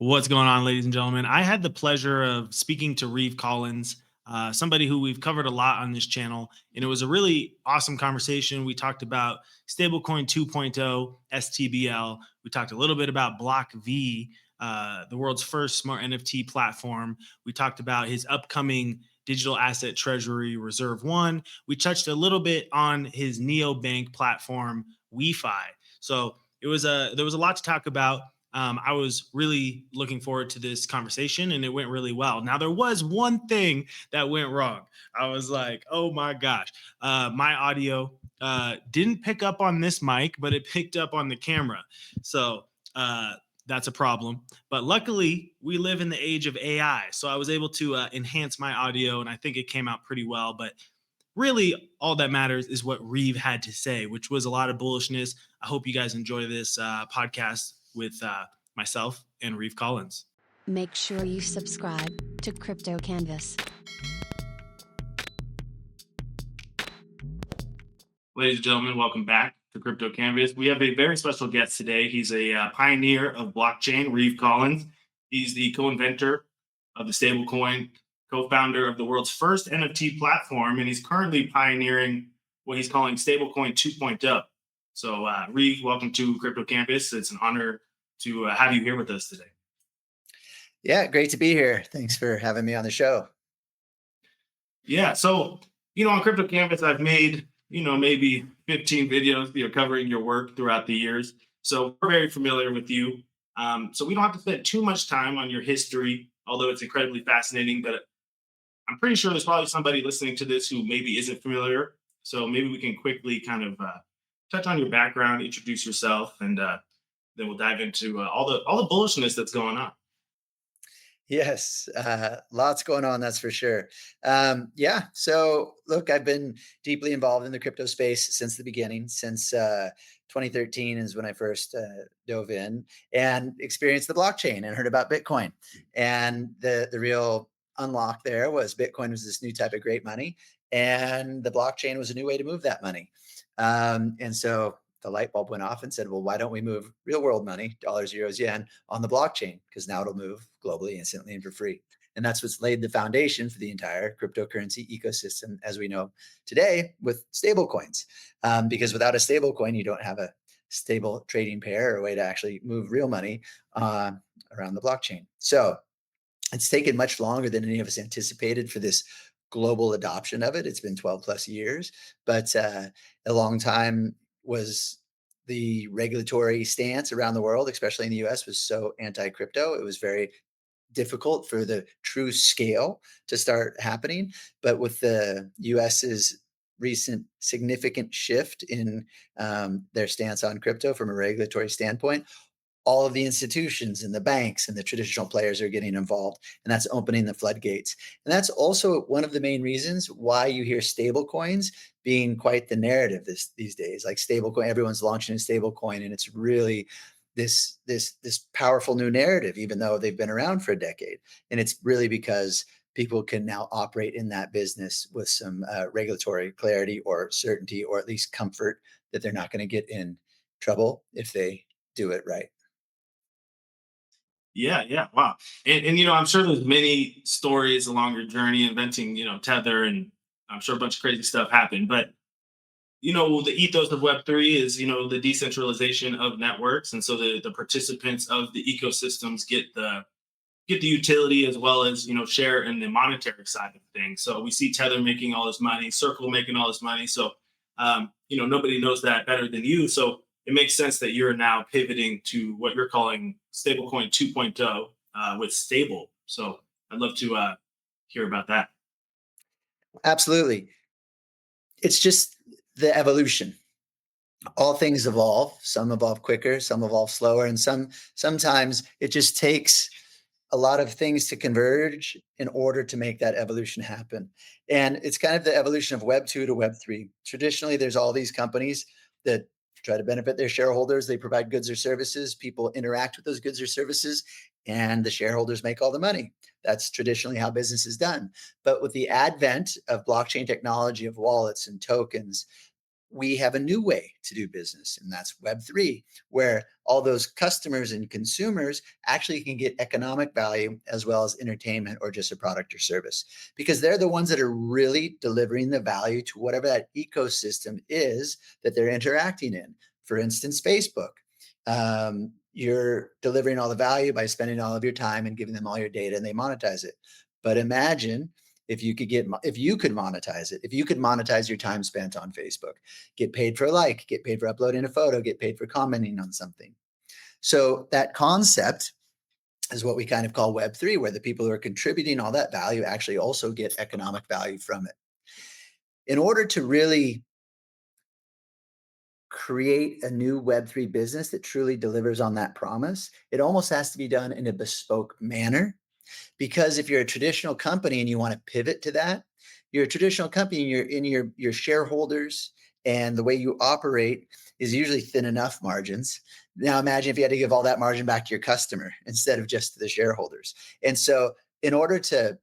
What's going on, ladies and gentlemen? I had the pleasure of speaking to Reeve Collins, somebody who we've covered a lot on this channel, and it was a really awesome conversation. We talked about Stablecoin 2.0, STBL. We talked a little bit about Block V, the world's first smart NFT platform. We talked about his upcoming digital asset treasury, Reserve One. We touched a little bit on his neobank platform, WeFi. So there was a lot to talk about. I was really looking forward to this conversation and it went really well. Now, there was one thing that went wrong. I was like, oh my gosh, my audio didn't pick up on this mic, but it picked up on the camera. So, that's a problem. But luckily, we live in the age of AI. So I was able to enhance my audio and I think it came out pretty well. But really, all that matters is what Reeve had to say, which was a lot of bullishness. I hope you guys enjoy this podcast with myself and Reeve Collins. Make sure you subscribe to Crypto Canvas. Ladies and gentlemen, welcome back to Crypto Canvas. We have a very special guest today. He's a pioneer of blockchain, Reeve Collins. He's the co-inventor of the stablecoin, co-founder of the world's first NFT platform, and he's currently pioneering what he's calling Stablecoin 2.0. So, Reeve, welcome to Crypto Campus. It's an honor to have you here with us today. Yeah, great to be here. Thanks for having me on the show. Yeah, so on Crypto Canvas, I've made maybe 15 videos, covering your work throughout the years. So we're very familiar with you. So we don't have to spend too much time on your history, although it's incredibly fascinating. But I'm pretty sure there's probably somebody listening to this who maybe isn't familiar. So maybe we can quickly kind of touch on your background, introduce yourself, and then we'll dive into all the bullishness that's going on. Yes, lots going on, that's for sure. Yeah, so look, I've been deeply involved in the crypto space since the beginning, since 2013 is when I first dove in and experienced the blockchain and heard about Bitcoin. And the real unlock there was Bitcoin was this new type of great money, and the blockchain was a new way to move that money. And so the light bulb went off and said, well, why don't we move real world money, dollars, euros, yen, on the blockchain? Because now it'll move globally, instantly, and for free. And that's what's laid the foundation for the entire cryptocurrency ecosystem as we know today with stable coins. Because without a stable coin, you don't have a stable trading pair or a way to actually move real money around the blockchain. So it's taken much longer than any of us anticipated for this global adoption of it. It's been 12 plus years, but a long time was the regulatory stance around the world, especially in the US, was so anti-crypto. It was very difficult for the true scale to start happening. But with the US's recent significant shift in their stance on crypto from a regulatory standpoint, all of the institutions and the banks and the traditional players are getting involved, and that's opening the floodgates. And that's also one of the main reasons why you hear stable coins being quite the narrative these days. Like stablecoin, everyone's launching a stable coin, and it's really this powerful new narrative, even though they've been around for a decade. And it's really because people can now operate in that business with some regulatory clarity or certainty, or at least comfort that they're not going to get in trouble if they do it right. Yeah, yeah, wow. And I'm sure there's many stories along your journey inventing, Tether, and I'm sure a bunch of crazy stuff happened. But the ethos of Web3 is, the decentralization of networks, and so the participants of the ecosystems get the utility as well as share in the monetary side of things. So we see Tether making all this money, Circle making all this money. So nobody knows that better than you. So it makes sense that you're now pivoting to what you're calling stablecoin 2.0 with stable. So I'd love to hear about that. Absolutely. It's just the evolution. All things evolve. Some evolve quicker, some evolve slower, and sometimes it just takes a lot of things to converge in order to make that evolution happen. And it's kind of the evolution of Web 2 to Web 3. Traditionally, there's all these companies that try to benefit their shareholders. They provide goods or services. People interact with those goods or services, and the shareholders make all the money. That's traditionally how business is done. But with the advent of blockchain technology, of wallets and tokens, we have a new way to do business, and that's Web3, where all those customers and consumers actually can get economic value as well as entertainment or just a product or service, because they're the ones that are really delivering the value to whatever that ecosystem is that they're interacting in. For instance, Facebook. You're delivering all the value by spending all of your time and giving them all your data, and they monetize it. But imagine if you could monetize it, if you could monetize your time spent on Facebook, get paid for a like, get paid for uploading a photo, get paid for commenting on something. So that concept is what we kind of call Web3, where the people who are contributing all that value actually also get economic value from it. In order to really create a new Web3 business that truly delivers on that promise, it almost has to be done in a bespoke manner. Because if you're a traditional company and you want to pivot to that, you're a traditional company and your shareholders and the way you operate is usually thin enough margins. Now imagine if you had to give all that margin back to your customer instead of just to the shareholders. And so in order to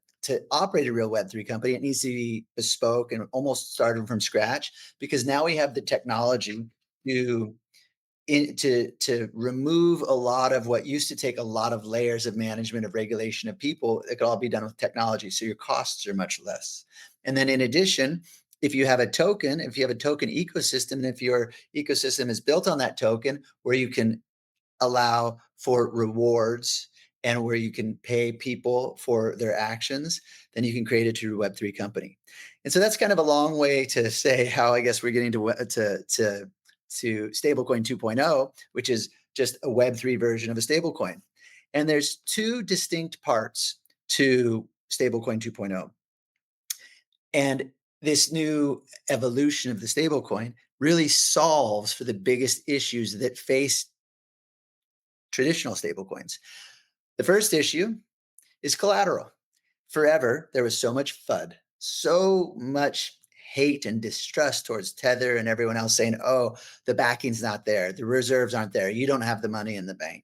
operate a real Web3 company, it needs to be bespoke and almost started from scratch, because now we have the technology to to remove a lot of what used to take a lot of layers of management, of regulation, of people. It could all be done with technology, so your costs are much less. And then in addition, if you have a token, if you have a token ecosystem, and if your ecosystem is built on that token, where you can allow for rewards and where you can pay people for their actions, then you can create a true Web3 company. And so that's kind of a long way to say how I guess we're getting to Stablecoin 2.0, which is just a Web3 version of a stablecoin. And there's two distinct parts to Stablecoin 2.0. And this new evolution of the stablecoin really solves for the biggest issues that face traditional stablecoins. The first issue is collateral. Forever, there was so much FUD, so much hate and distrust towards Tether and everyone else saying, oh, the backing's not there, the reserves aren't there, you don't have the money in the bank.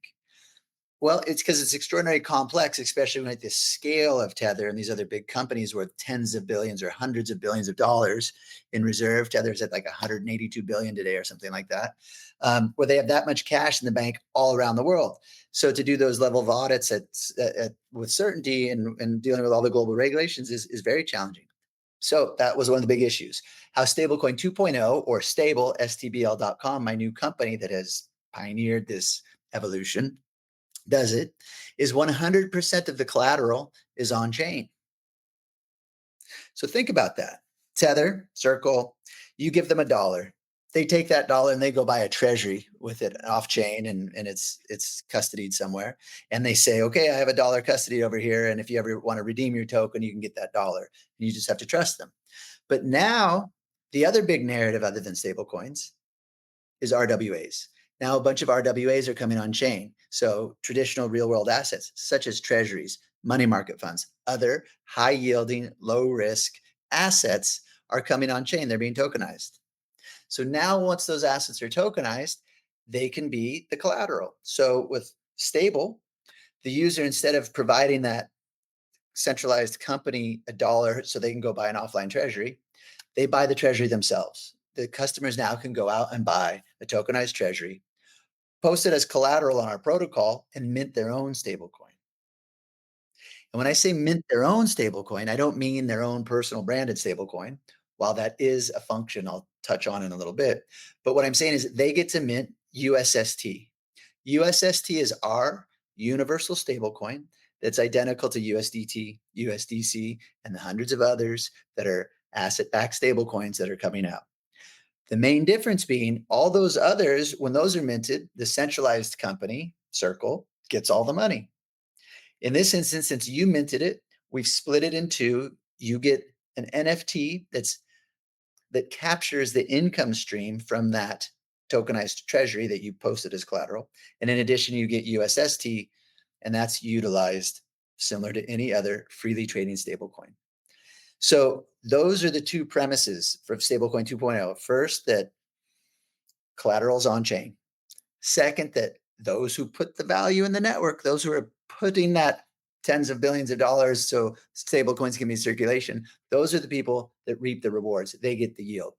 Well, it's because it's extraordinarily complex, especially when at the scale of Tether and these other big companies worth tens of billions or hundreds of billions of dollars in reserve. Tether's at like 182 billion today or something like that, where they have that much cash in the bank all around the world. So to do those level of audits with certainty and dealing with all the global regulations is very challenging. So that was one of the big issues. How Stablecoin 2.0 or stable, STBL.com, my new company that has pioneered this evolution, does it, is 100% of the collateral is on chain. So think about that. Tether, Circle, you give them $1. They take that dollar and they go buy a treasury with it off chain, and it's custodied somewhere. And they say, okay, I have $1 custody over here. And if you ever want to redeem your token, you can get that dollar. And you just have to trust them. But now the other big narrative other than stablecoins is RWAs. Now a bunch of RWAs are coming on chain. So traditional real world assets such as treasuries, money market funds, other high yielding, low risk assets are coming on chain. They're being tokenized. So now once those assets are tokenized, they can be the collateral. So with stable, the user, instead of providing that centralized company $1 so they can go buy an offline treasury, they buy the treasury themselves. The customers now can go out and buy a tokenized treasury, post it as collateral on our protocol, and mint their own stablecoin. And when I say mint their own stablecoin, I don't mean their own personal branded stablecoin, while that is a function I'll touch on in a little bit. But what I'm saying is they get to mint USST. USST is our universal stablecoin that's identical to USDT, USDC, and the hundreds of others that are asset-backed stablecoins that are coming out. The main difference being all those others, when those are minted, the centralized company, Circle, gets all the money. In this instance, since you minted it, we've split it in two. You get an NFT that captures the income stream from that tokenized treasury that you posted as collateral. And in addition, you get USST, and that's utilized similar to any other freely trading stablecoin. So those are the two premises for Stablecoin 2.0. First, that collateral is on chain. Second, that those who put the value in the network, those who are putting that tens of billions of dollars so stablecoins can be in circulation, those are the people that reap the rewards. They get the yield.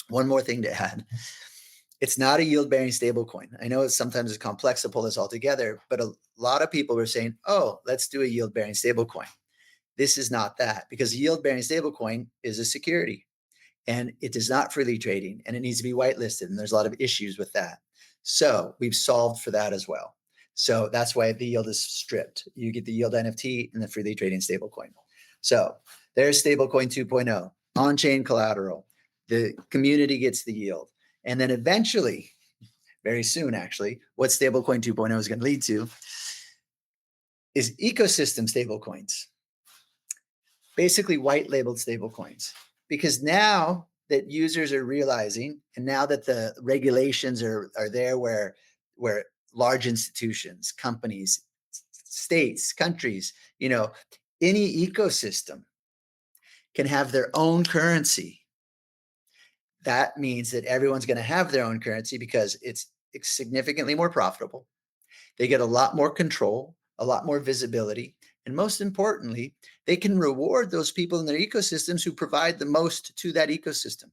One more thing to add. It's not a yield-bearing stablecoin. I know it's sometimes it's complex to pull this all together, but a lot of people were saying, oh, let's do a yield-bearing stablecoin. This is not that, because a yield-bearing stablecoin is a security and it is not freely trading and it needs to be whitelisted. And there's a lot of issues with that. So we've solved for that as well. So that's why the yield is stripped. You get the yield NFT and the freely trading stablecoin. So there's Stablecoin 2.0, on-chain collateral. The community gets the yield. And then eventually, very soon actually, what Stablecoin 2.0 is going to lead to is ecosystem stablecoins, basically white labeled stablecoins. Because now that users are realizing, and now that the regulations are there where large institutions, companies, states, countries, any ecosystem can have their own currency. That means that everyone's going to have their own currency because it's significantly more profitable. They get a lot more control, a lot more visibility, and most importantly, they can reward those people in their ecosystems who provide the most to that ecosystem.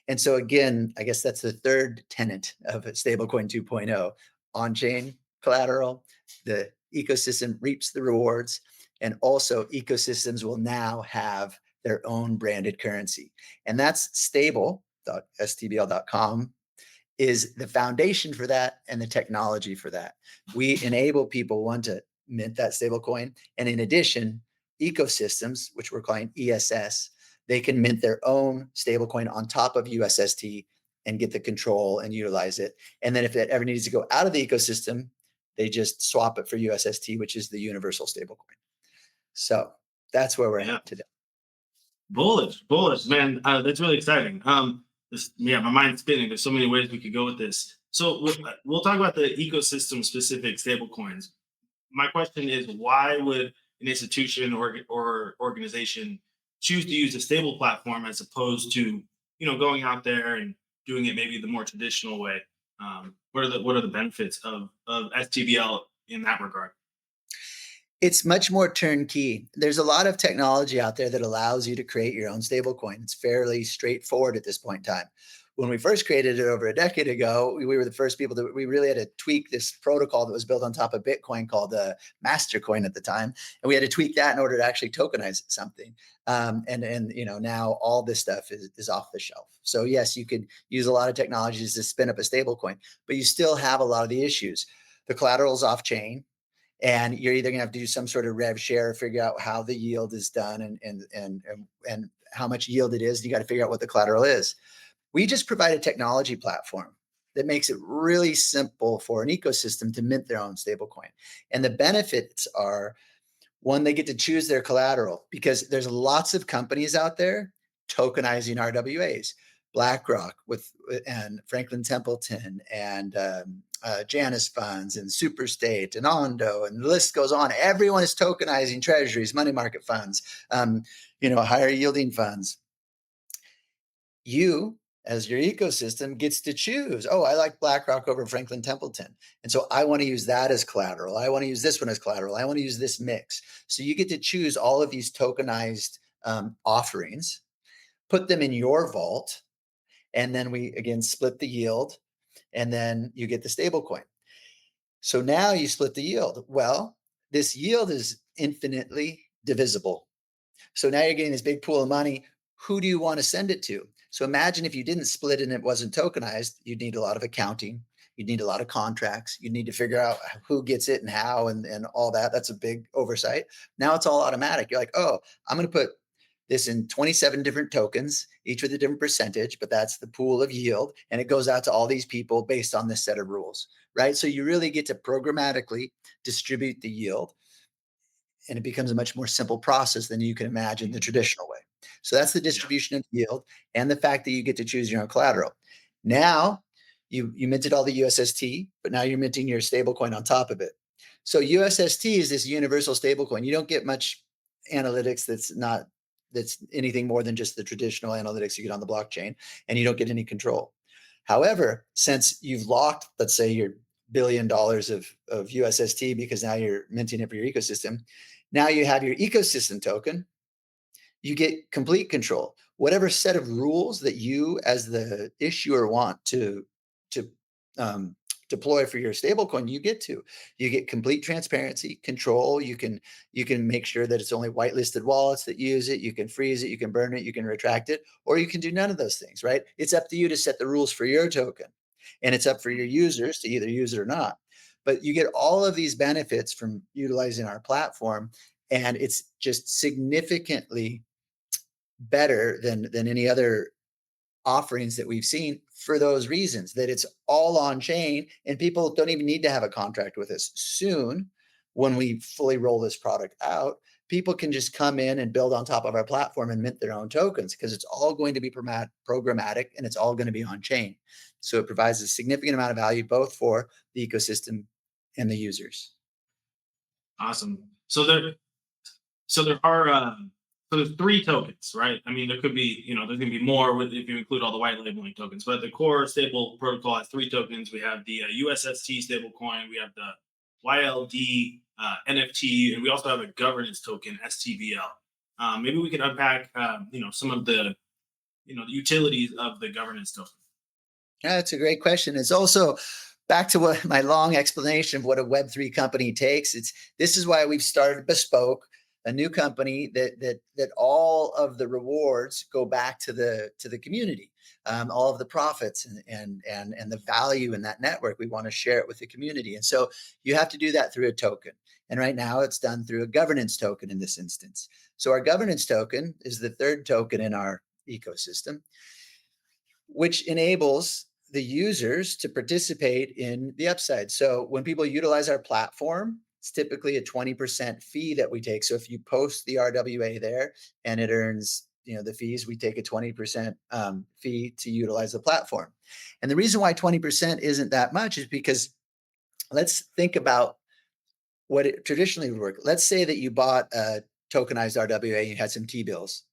And so again, I guess that's the third tenet of Stablecoin 2.0, on-chain collateral, the ecosystem reaps the rewards, and also ecosystems will now have their own branded currency. And that's stable.stbl.com is the foundation for that and the technology for that. We enable people, one, to mint that stable coin. And in addition, ecosystems, which we're calling ESS, they can mint their own stable coin on top of USST and get the control and utilize it. And then if it ever needs to go out of the ecosystem, they just swap it for USST, which is the universal stable coin. So that's where we're at today. Bullish, man. That's really exciting. My mind's spinning. There's so many ways we could go with this. So we'll talk about the ecosystem specific stablecoins. My question is, why would an institution or organization choose to use a stable platform as opposed to going out there and doing it maybe the more traditional way? What are the benefits of STBL in that regard? It's much more turnkey. There's a lot of technology out there that allows you to create your own stablecoin. It's fairly straightforward at this point in time. When we first created it over a decade ago, we were the first people that we really had to tweak this protocol that was built on top of Bitcoin called the Mastercoin at the time. And we had to tweak that in order to actually tokenize something. And now all this stuff is off the shelf. So yes, you could use a lot of technologies to spin up a stablecoin, but you still have a lot of the issues. The collateral's off chain. And you're either going to have to do some sort of rev share, figure out how the yield is done and how much yield it is. You got to figure out what the collateral is. We just provide a technology platform that makes it really simple for an ecosystem to mint their own stablecoin. And the benefits are, one, they get to choose their collateral because there's lots of companies out there tokenizing RWAs. BlackRock and Franklin Templeton and Janus Funds and Superstate and Ondo, and the list goes on. Everyone is tokenizing treasuries, money market funds, higher yielding funds. You, as your ecosystem, gets to choose. Oh, I like BlackRock over Franklin Templeton. And so I want to use that as collateral. I want to use this one as collateral. I want to use this mix. So you get to choose all of these tokenized offerings, put them in your vault, and then we, again, split the yield, and then you get the stable coin. So now you split the yield. Well, this yield is infinitely divisible. So now you're getting this big pool of money. Who do you want to send it to? So imagine if you didn't split it and it wasn't tokenized, you'd need a lot of accounting. You'd need a lot of contracts. You'd need to figure out who gets it and how and all that. That's a big oversight. Now it's all automatic. You're like, oh, I'm going to put this in 27 different tokens, each with a different percentage, but that's the pool of yield. And it goes out to all these people based on this set of rules, right? So you really get to programmatically distribute the yield. And it becomes a much more simple process than you can imagine the traditional way. So that's the distribution of yield and the fact that you get to choose your own collateral. Now you minted all the USST, but now you're minting your stablecoin on top of it. So USST is this universal stablecoin. You don't get much analytics that's anything more than just the traditional analytics you get on the blockchain, and you don't get any control. However, since you've locked, let's say, your $1 billion of USST because now you're minting it for your ecosystem, now you have your ecosystem token. you get complete control. Whatever set of rules that you as the issuer want to um, deploy for your stablecoin, you get to. You get complete transparency, control. You can make sure that it's only whitelisted wallets that use it. You can freeze it, you can burn it, you can retract it, or you can do none of those things, right? It's up to you to set the rules for your token. And it's up for your users to either use it or not. But you get all of these benefits from utilizing our platform, and it's just significantly better than any other offerings that we've seen for those reasons, that it's all on chain and people don't even need to have a contract with us. Soon, when we fully roll this product out, people can just come in and build on top of our platform and mint their own tokens, because it's all going to be programmatic and it's all going to be on chain. So it provides a significant amount of value both for the ecosystem and the users. Awesome. So there are so there's three tokens, right? I mean, there could be, there's going to be more with if you include all the white labeling tokens, but the core stable protocol has three tokens. We have the USST stablecoin, we have the YLD NFT, and we also have a governance token, STBL. Maybe we can unpack, some of the utilities of the governance token. Yeah, that's a great question. It's also back to what my long explanation of what a Web3 company takes. This is why we've started Bespoke, a new company that all of the rewards go back to the community. All of the profits and the value in that network, we want to share it with the community. And so you have to do that through a token. And right now it's done through a governance token in this instance. So our governance token is the third token in our ecosystem, which enables the users to participate in the upside. So when people utilize our platform, it's typically a 20% fee that we take. So if you post the RWA there and it earns, the fees, we take a 20% fee to utilize the platform. And the reason why 20% isn't that much is because let's think about what it traditionally would work. Let's say that you bought a tokenized RWA and you had some T-bills,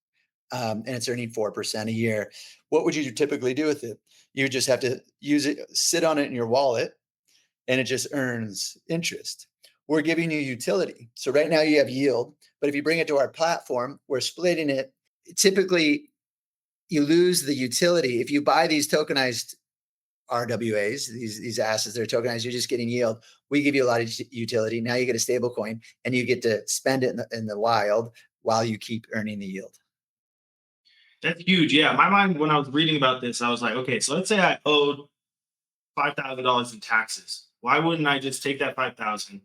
and it's earning 4% a year. What would you typically do with it? You just have to use it, sit on it in your wallet, and it just earns interest. We're giving you utility. So right now you have yield, but if you bring it to our platform, we're splitting it. Typically, you lose the utility. If you buy these tokenized RWAs, these assets that are tokenized, you're just getting yield. We give you a lot of utility. Now you get a stable coin and you get to spend it in the wild while you keep earning the yield. That's huge. Yeah, my mind when I was reading about this, I was like, okay, so let's say I owed $5,000 in taxes. Why wouldn't I just take that 5,000,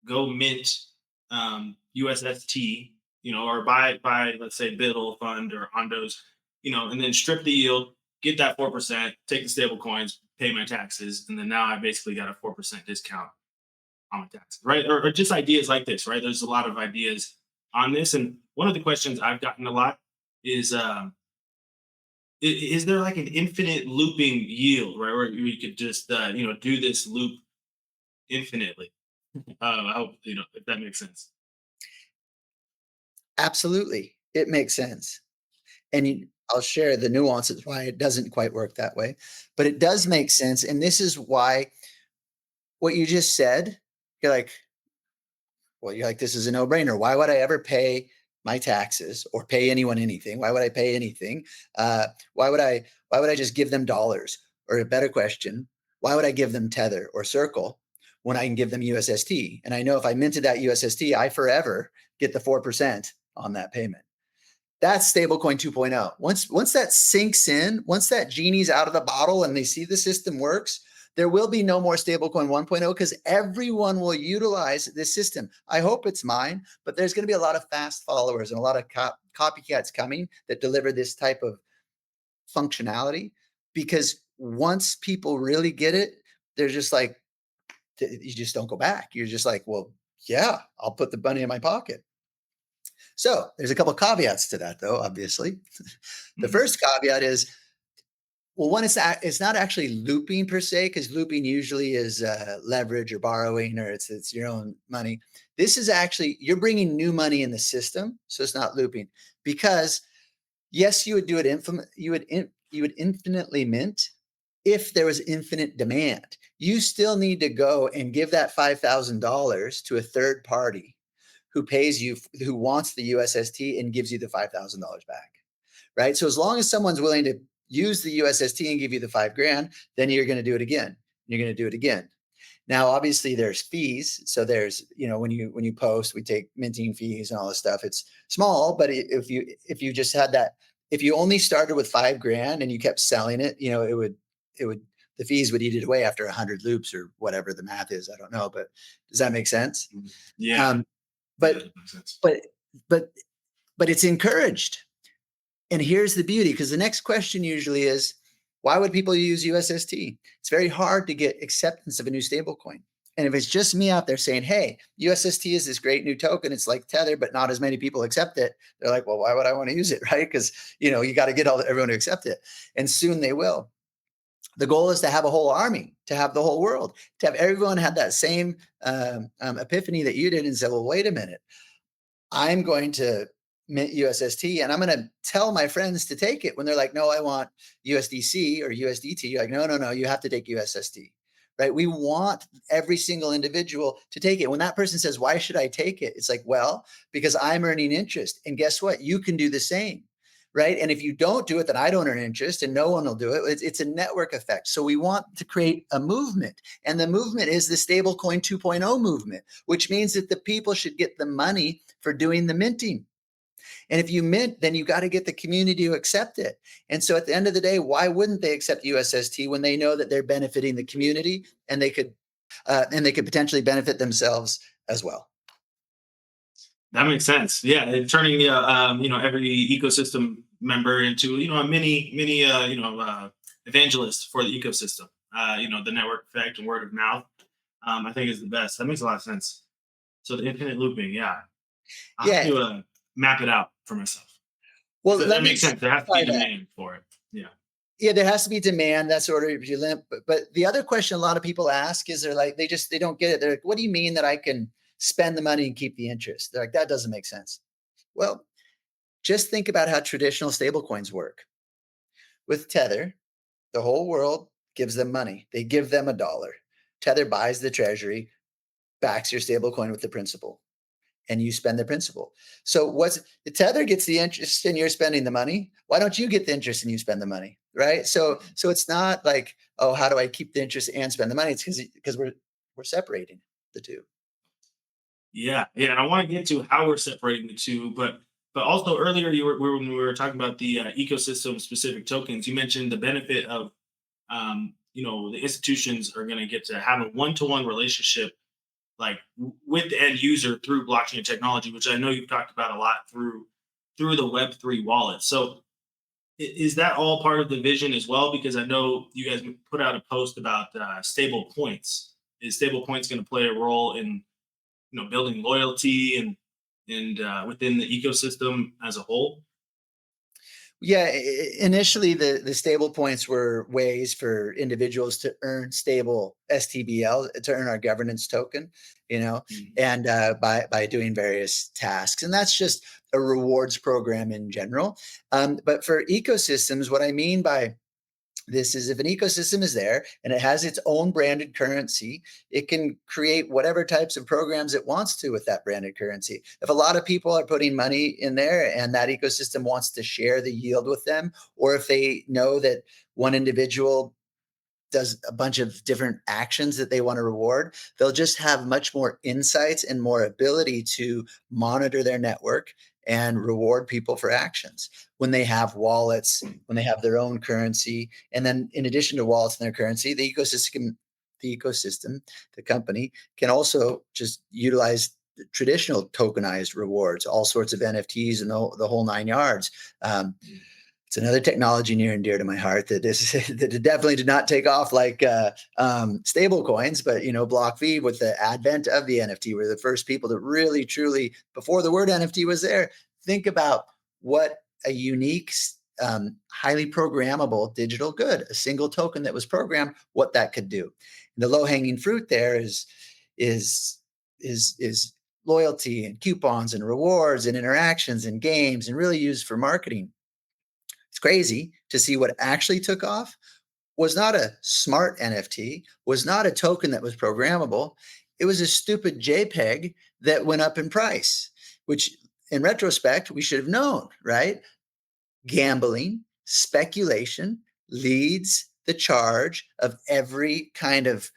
go mint USST, or buy let's say BIDL fund or Hondos, and then strip the yield, get that 4%, take the stable coins, pay my taxes, and then now I basically got a 4% discount on my taxes, right? Or just ideas like this, right? There's a lot of ideas on this, and one of the questions I've gotten a lot is is there like an infinite looping yield, right? Where you could just do this loop infinitely. I hope if that makes sense. Absolutely. It makes sense. And I'll share the nuances why it doesn't quite work that way, but it does make sense. And this is why what you just said, you're like, well, you're like, this is a no brainer. Why would I ever pay my taxes or pay anyone anything? Why would I pay anything? Why would I just give them dollars? Or a better question, why would I give them Tether or Circle when I can give them USST? And I know if I minted that USST, I forever get the 4% on that payment. That's stablecoin 2.0. Once that sinks in, once that genie's out of the bottle and they see the system works, there will be no more stablecoin 1.0 because everyone will utilize this system. I hope it's mine, but there's going to be a lot of fast followers and a lot of copycats coming that deliver this type of functionality, because once people really get it, they're just like, you just don't go back. You're just like, well, yeah, I'll put the money in my pocket. So there's a couple of caveats to that, though, obviously. The first caveat is, well, one, it's not actually looping per se, because looping usually is leverage or borrowing, or it's your own money. This is actually, you're bringing new money in the system, so it's not looping. Because yes, you would do it you would infinitely mint if there was infinite demand. You still need to go and give that $5,000 to a third party who pays you, who wants the USST and gives you the $5,000 back, right? So as long as someone's willing to use the USST and give you the 5 grand, then you're going to do it again. You're going to do it again. Now, obviously, there's fees. So there's, when you post, we take minting fees and all this stuff. It's small, but if you just had that, if you only started with 5 grand and you kept selling it, it would the fees would eat it away after 100 loops or whatever the math is. I don't know, but does that make sense? Yeah. But Yeah, that makes sense. but but but it's encouraged. And here's the beauty, because the next question usually is, why would people use USST? It's very hard to get acceptance of a new stablecoin. And if it's just me out there saying, hey, USST is this great new token, it's like Tether, but not as many people accept it. They're like, well, why would I want to use it? Right? Because, you got to get everyone to accept it. And soon they will. The goal is to have a whole army, to have the whole world, to have everyone have that same epiphany that you did and say, well, wait a minute. I'm going to mint USST and I'm going to tell my friends to take it when they're like, no, I want USDC or USDT. You're like, no, you have to take USST, right? We want every single individual to take it. When that person says, why should I take it? It's like, well, because I'm earning interest. And guess what? You can do the same, right? And if you don't do it, then I don't earn interest and no one will do it. It's a network effect. So we want to create a movement. And the movement is the Stablecoin 2.0 movement, which means that the people should get the money for doing the minting. And if you mint, then you got to get the community to accept it. And so at the end of the day, why wouldn't they accept USST when they know that they're benefiting the community and they could potentially benefit themselves as well? That makes sense. Yeah, and turning every ecosystem member into a mini evangelist for the ecosystem. The network effect and word of mouth. I think is the best. That makes a lot of sense. So the infinite looping, yeah, I have Yeah. to map it out for myself. Well, That makes sense. There has to be demand for it. Yeah. Yeah, there has to be demand. That's sort of your limit. But the other question a lot of people ask is they don't get it. They're like, what do you mean that I can spend the money and keep the interest? They're like, that doesn't make sense. Well, just think about how traditional stablecoins work. With Tether, the whole world gives them money. They give them $1. Tether buys the treasury, backs your stablecoin with the principal, and you spend the principal. So the Tether gets the interest and you're spending the money. Why don't you get the interest and you spend the money? Right. So it's not like, oh, how do I keep the interest and spend the money? It's because we're separating the two. Yeah, yeah, and I want to get to how we're separating the two, but also earlier when we were talking about the ecosystem specific tokens, you mentioned the benefit of the institutions are going to get to have a one-to-one relationship like with the end user through blockchain technology, which I know you've talked about a lot through the Web3 wallet. So is that all part of the vision as well? Because I know you guys put out a post about stable points. Is stable points going to play a role in building loyalty and within the ecosystem as a whole? Yeah, initially the stable points were ways for individuals to earn stable STBL, to earn our governance token, Mhm. and by doing various tasks, and that's just a rewards program in general. But for ecosystems, what I mean by this is, if an ecosystem is there and it has its own branded currency, it can create whatever types of programs it wants to with that branded currency. If a lot of people are putting money in there and that ecosystem wants to share the yield with them, or if they know that one individual does a bunch of different actions that they want to reward, they'll just have much more insights and more ability to monitor their network and reward people for actions when they have wallets, when they have their own currency. And then in addition to wallets and their currency, the company can also just utilize traditional tokenized rewards, all sorts of NFTs and the whole 9 yards. It's another technology near and dear to my heart that that definitely did not take off like stable coins, but BlockV, with the advent of the NFT, were the first people to really truly, before the word NFT was there, think about what a unique, highly programmable digital good, a single token that was programmed, what that could do. And the low hanging fruit there is loyalty and coupons and rewards and interactions and games, and really used for marketing. It's crazy to see what actually took off was not a smart NFT, was not a token that was programmable. it was a stupid JPEG that went up in price, which in retrospect, we should have known, right? Gambling, speculation leads the charge of every kind of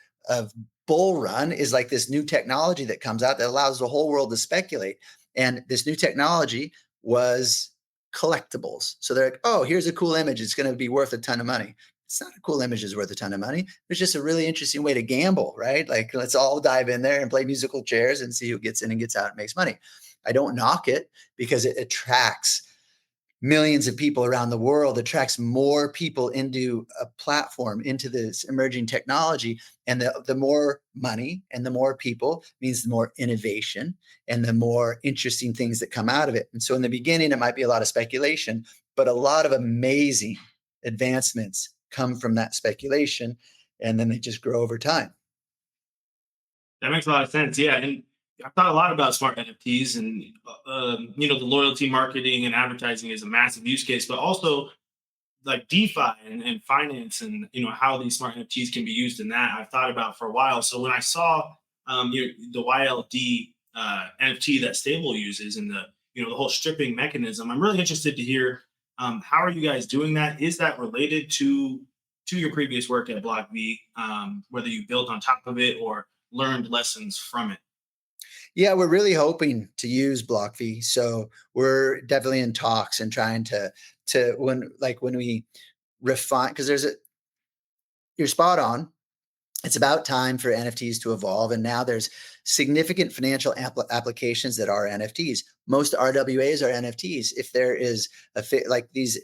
bull run is like this new technology that comes out that allows the whole world to speculate. And this new technology was collectibles. So they're like, oh, here's a cool image. It's going to be worth a ton of money. It's not a cool image is worth a ton of money. It's just a really interesting way to gamble, right? Like let's all dive in there and play musical chairs and see who gets in and gets out and makes money. I don't knock it because it attracts millions of people around the world, attracts more people into a platform, into this emerging technology. And the more money and the more people means the more innovation and the more interesting things that come out of it. And so in the beginning, it might be a lot of speculation, but a lot of amazing advancements come from that speculation. And then they just grow over time. That makes a lot of sense. Yeah, and I've thought a lot about smart NFTs, and the loyalty marketing and advertising is a massive use case, but also like DeFi and finance, and how these smart NFTs can be used in that. I've thought about for a while. So when I saw the YLD NFT that Stable uses, and the whole stripping mechanism, I'm really interested to hear how are you guys doing that? Is that related to your previous work at BlockV, whether you built on top of it or learned lessons from it? Yeah, we're really hoping to use BlockV. So we're definitely in talks and trying to when we refine, because you're spot on. It's about time for NFTs to evolve, and now there's significant financial applications that are NFTs. Most RWAs are NFTs. If there is like these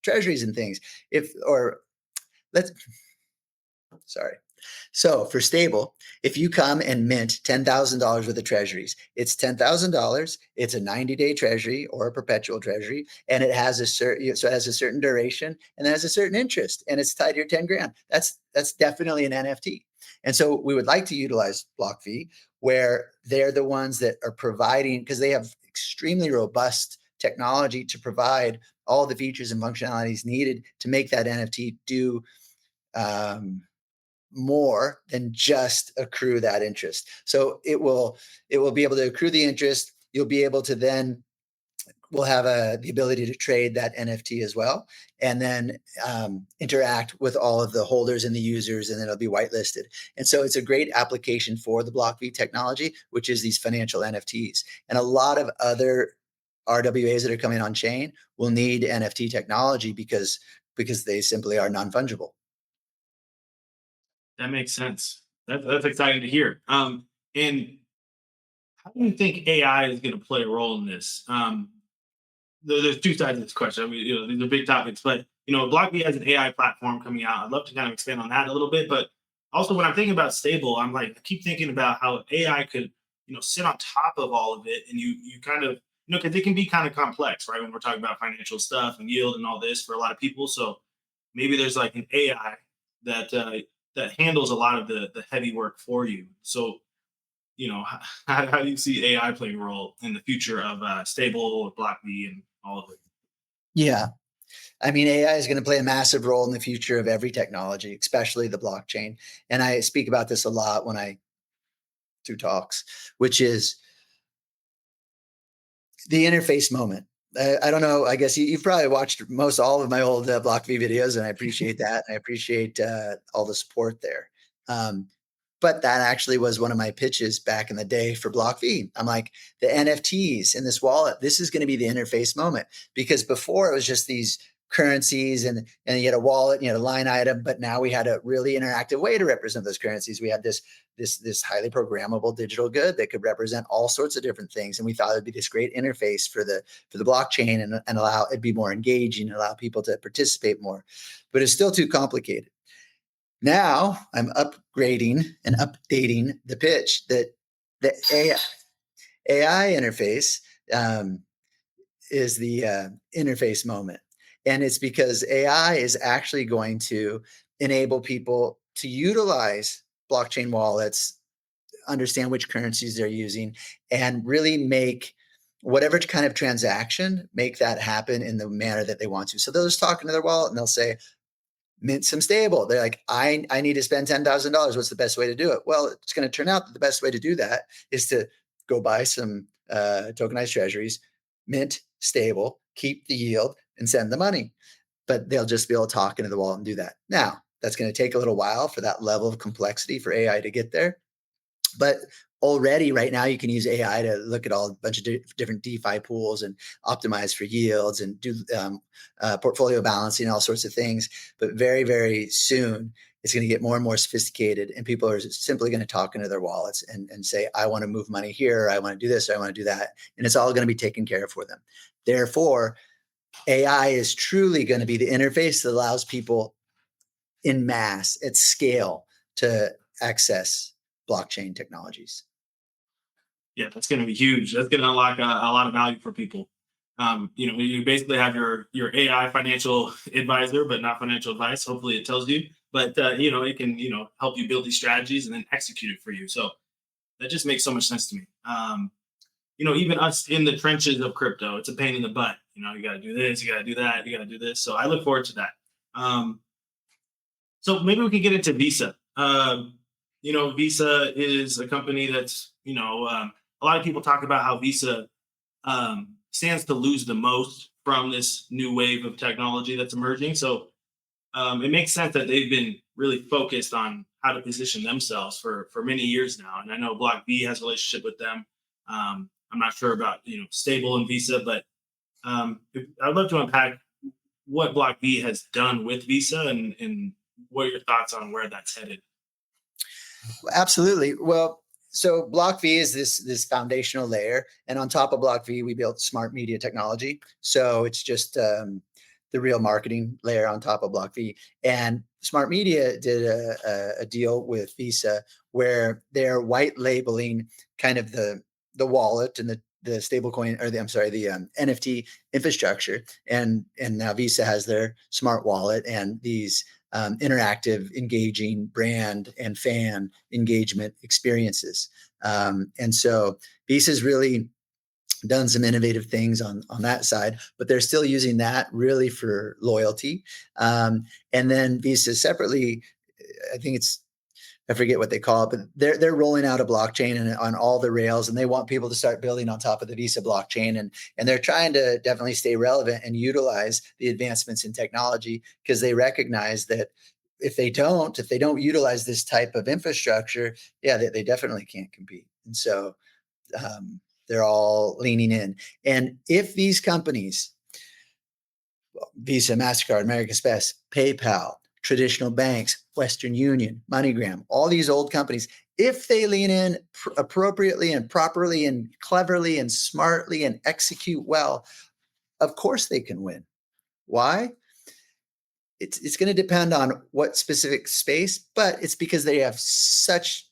treasuries and things, if or let's sorry. So for Stable, if you come and mint $10,000 worth of treasuries, it's $10,000. It's a 90-day treasury or a perpetual treasury, and it has it has a certain duration and it has a certain interest, and it's tied to your 10 grand. That's definitely an NFT. And so we would like to utilize BlockV, where they're the ones that are providing, because they have extremely robust technology to provide all the features and functionalities needed to make that NFT do um, more than just accrue that interest. So it will be able to accrue the interest. You'll be able to then we'll have the ability to trade that NFT as well, and then interact with all of the holders and the users, and then it'll be whitelisted. And so it's a great application for the BlockV technology, which is these financial NFTs. And a lot of other RWAs that are coming on chain will need NFT technology because they simply are non-fungible. That makes sense. That's exciting to hear. And how do you think AI is going to play a role in this? There's two sides of this question. I mean, these are big topics, but BlockV has an AI platform coming out. I'd love to kind of expand on that a little bit. But also, when I'm thinking about Stable, I'm like, I keep thinking about how AI could, sit on top of all of it, and you kind of, because it can be kind of complex, right? When we're talking about financial stuff and yield and all this for a lot of people, so maybe there's like an AI that that handles a lot of the heavy work for you. So how do you see AI playing a role in the future of Stable or BlockV and all of it? Yeah. I mean, AI is going to play a massive role in the future of every technology, especially the blockchain. And I speak about this a lot when I do talks, which is the interface moment. I don't know. I guess you've probably watched most all of my old BlockV videos, and I appreciate that. I appreciate all the support there. Um, but that actually was one of my pitches back in the day for BlockV. I'm like, the NFTs in this wallet, this is going to be the interface moment, because before it was just these currencies and you had a wallet, you had a line item, but now we had a really interactive way to represent those currencies. We had this highly programmable digital good that could represent all sorts of different things, and we thought it'd be this great interface for the blockchain, and allow it be more engaging and allow people to participate more. But it's still too complicated. Now I'm upgrading and updating the pitch that the AI interface is the interface moment. And it's because AI is actually going to enable people to utilize blockchain wallets, understand which currencies they're using, and really make whatever kind of transaction, make that happen in the manner that they want to. So they'll just talk into their wallet and they'll say, mint some stable. They're like, I need to spend $10,000. What's the best way to do it? Well, it's going to turn out that the best way to do that is to go buy some tokenized treasuries, mint stable, keep the yield, and send the money. But they'll just be able to talk into the wallet and do that. Now, that's going to take a little while for that level of complexity for AI to get there. But already right now you can use AI to look at all a bunch of different DeFi pools and optimize for yields and do portfolio balancing, all sorts of things. But very, very soon it's going to get more and more sophisticated, and people are simply going to talk into their wallets and say, I want to move money here, or I want to do this, or I want to do that. And it's all going to be taken care of for them. Therefore, AI is truly going to be the interface that allows people in mass at scale to access blockchain technologies. Yeah, that's going to be huge. That's going to unlock a lot of value for people. You basically have your AI financial advisor, but not financial advice. Hopefully, it tells you, but it can help you build these strategies and then execute it for you. So that just makes so much sense to me. Even us in the trenches of crypto, it's a pain in the butt. You got to do this, you got to do that, you got to do this. So I look forward to that. So maybe we can get into Visa. Visa is a company that's, a lot of people talk about how Visa stands to lose the most from this new wave of technology that's emerging. So it makes sense that they've been really focused on how to position themselves for many years now. And I know Block V has a relationship with them. I'm not sure about Stable and Visa, but I'd love to unpack what Block V has done with Visa and what are your thoughts on where that's headed. Absolutely. Well, so Block V is this foundational layer, and on top of Block V, we built smart media technology. So it's just the real marketing layer on top of Block V. And Smart Media did a deal with Visa where they're white labeling kind of the wallet and the stablecoin, or the NFT infrastructure, and now Visa has their smart wallet and these interactive, engaging brand and fan engagement experiences. And so Visa's really done some innovative things on that side, but they're still using that really for loyalty. And then Visa separately, I forget what they call it, but they're rolling out a blockchain and on all the rails, and they want people to start building on top of the Visa blockchain, and they're trying to definitely stay relevant and utilize the advancements in technology, because they recognize that if they don't utilize this type of infrastructure, yeah, they definitely can't compete. And so they're all leaning in. And if these companies, Visa, MasterCard, American Express, PayPal, traditional banks, Western Union, MoneyGram, all these old companies, if they lean in appropriately and properly and cleverly and smartly and execute well, of course they can win. Why? It's going to depend on what specific space, but it's because they have such